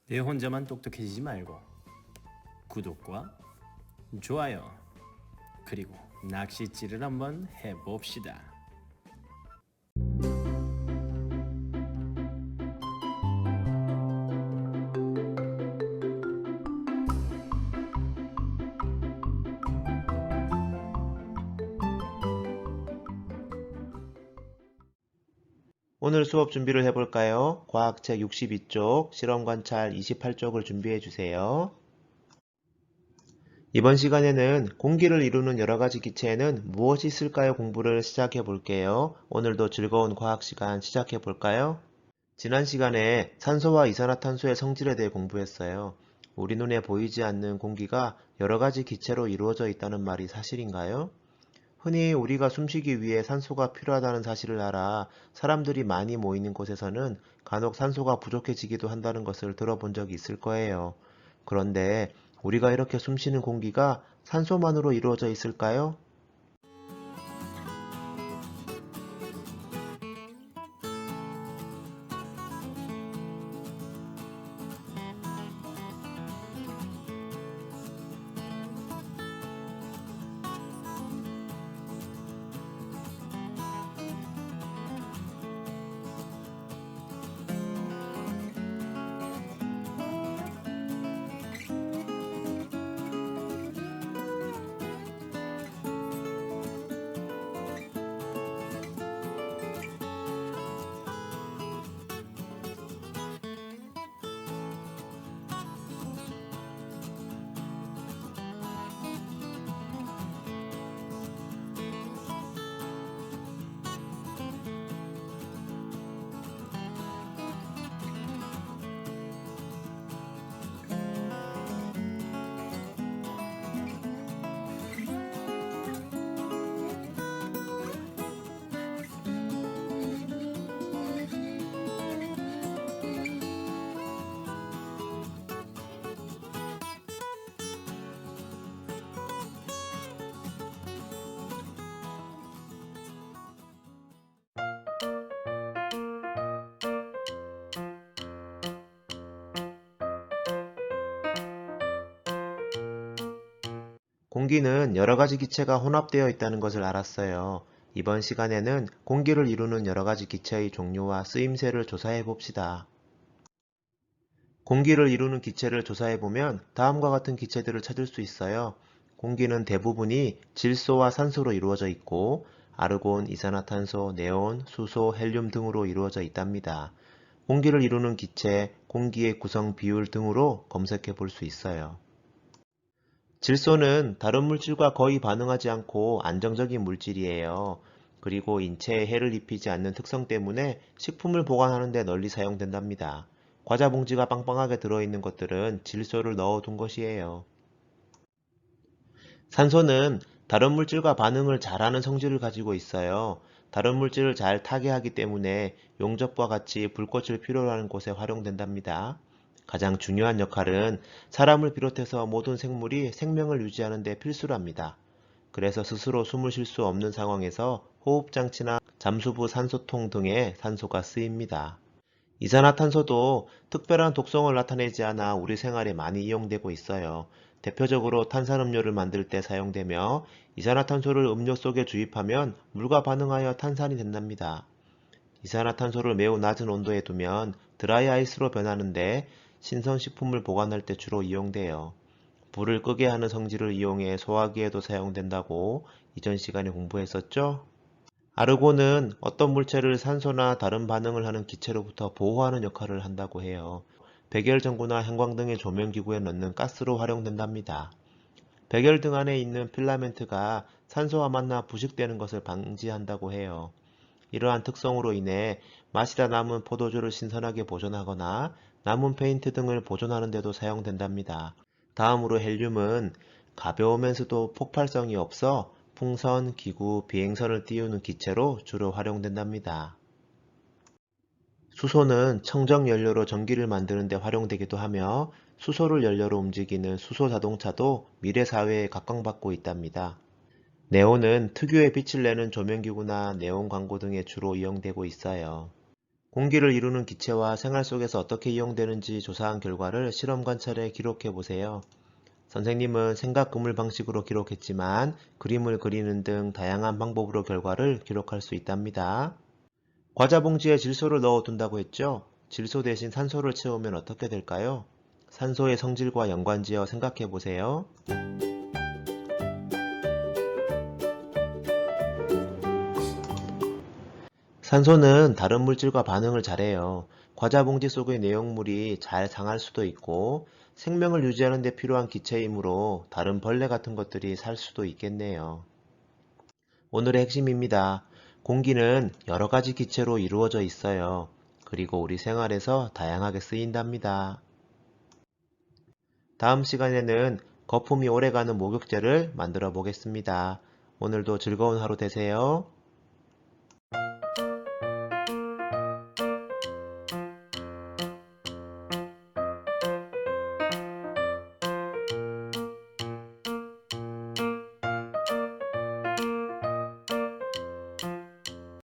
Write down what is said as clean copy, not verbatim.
내 혼자만 똑똑해지지 말고 구독과 좋아요 그리고 낚싯질을 한번 해봅시다. 오늘 수업 준비를 해볼까요? 과학책 62쪽, 실험관찰 28쪽을 준비해 주세요. 이번 시간에는 공기를 이루는 여러가지 기체에는 무엇이 있을까요? 공부를 시작해 볼게요. 오늘도 즐거운 과학 시간 시작해 볼까요? 지난 시간에 산소와 이산화탄소의 성질에 대해 공부했어요. 우리 눈에 보이지 않는 공기가 여러가지 기체로 이루어져 있다는 말이 사실인가요? 흔히 우리가 숨쉬기 위해 산소가 필요하다는 사실을 알아 사람들이 많이 모이는 곳에서는 간혹 산소가 부족해지기도 한다는 것을 들어본 적이 있을 거예요. 그런데 우리가 이렇게 숨쉬는 공기가 산소만으로 이루어져 있을까요? 공기는 여러 가지 기체가 혼합되어 있다는 것을 알았어요. 이번 시간에는 공기를 이루는 여러 가지 기체의 종류와 쓰임새를 조사해 봅시다. 공기를 이루는 기체를 조사해 보면 다음과 같은 기체들을 찾을 수 있어요. 공기는 대부분이 질소와 산소로 이루어져 있고 아르곤, 이산화탄소, 네온, 수소, 헬륨 등으로 이루어져 있답니다. 공기를 이루는 기체, 공기의 구성 비율 등으로 검색해 볼 수 있어요. 질소는 다른 물질과 거의 반응하지 않고 안정적인 물질이에요. 그리고 인체에 해를 입히지 않는 특성 때문에 식품을 보관하는 데 널리 사용된답니다. 과자 봉지가 빵빵하게 들어있는 것들은 질소를 넣어둔 것이에요. 산소는 다른 물질과 반응을 잘하는 성질을 가지고 있어요. 다른 물질을 잘 타게 하기 때문에 용접과 같이 불꽃을 필요로 하는 곳에 활용된답니다. 가장 중요한 역할은 사람을 비롯해서 모든 생물이 생명을 유지하는 데 필수랍니다. 그래서 스스로 숨을 쉴 수 없는 상황에서 호흡장치나 잠수부 산소통 등에 산소가 쓰입니다. 이산화탄소도 특별한 독성을 나타내지 않아 우리 생활에 많이 이용되고 있어요. 대표적으로 탄산음료를 만들 때 사용되며 이산화탄소를 음료 속에 주입하면 물과 반응하여 탄산이 된답니다. 이산화탄소를 매우 낮은 온도에 두면 드라이 아이스로 변하는데 신선식품을 보관할 때 주로 이용돼요. 불을 끄게 하는 성질을 이용해 소화기에도 사용된다고 이전 시간에 공부했었죠? 아르곤은 어떤 물체를 산소나 다른 반응을 하는 기체로부터 보호하는 역할을 한다고 해요. 백열전구나 형광등의 조명기구에 넣는 가스로 활용된답니다. 백열등 안에 있는 필라멘트가 산소와 만나 부식되는 것을 방지한다고 해요. 이러한 특성으로 인해 마시다 남은 포도주를 신선하게 보존하거나 남은 페인트 등을 보존하는 데도 사용된답니다. 다음으로 헬륨은 가벼우면서도 폭발성이 없어 풍선, 기구, 비행선을 띄우는 기체로 주로 활용된답니다. 수소는 청정 연료로 전기를 만드는 데 활용되기도 하며 수소를 연료로 움직이는 수소 자동차도 미래 사회에 각광받고 있답니다. 네온은 특유의 빛을 내는 조명기구나 네온 광고 등에 주로 이용되고 있어요. 공기를 이루는 기체와 생활 속에서 어떻게 이용되는지 조사한 결과를 실험 관찰에 기록해 보세요. 선생님은 생각 그물 방식으로 기록했지만 그림을 그리는 등 다양한 방법으로 결과를 기록할 수 있답니다. 과자 봉지에 질소를 넣어 둔다고 했죠? 질소 대신 산소를 채우면 어떻게 될까요? 산소의 성질과 연관지어 생각해 보세요. 산소는 다른 물질과 반응을 잘해요. 과자 봉지 속의 내용물이 잘 상할 수도 있고 생명을 유지하는 데 필요한 기체이므로 다른 벌레 같은 것들이 살 수도 있겠네요. 오늘의 핵심입니다. 공기는 여러 가지 기체로 이루어져 있어요. 그리고 우리 생활에서 다양하게 쓰인답니다. 다음 시간에는 거품이 오래가는 목욕제를 만들어 보겠습니다. 오늘도 즐거운 하루 되세요.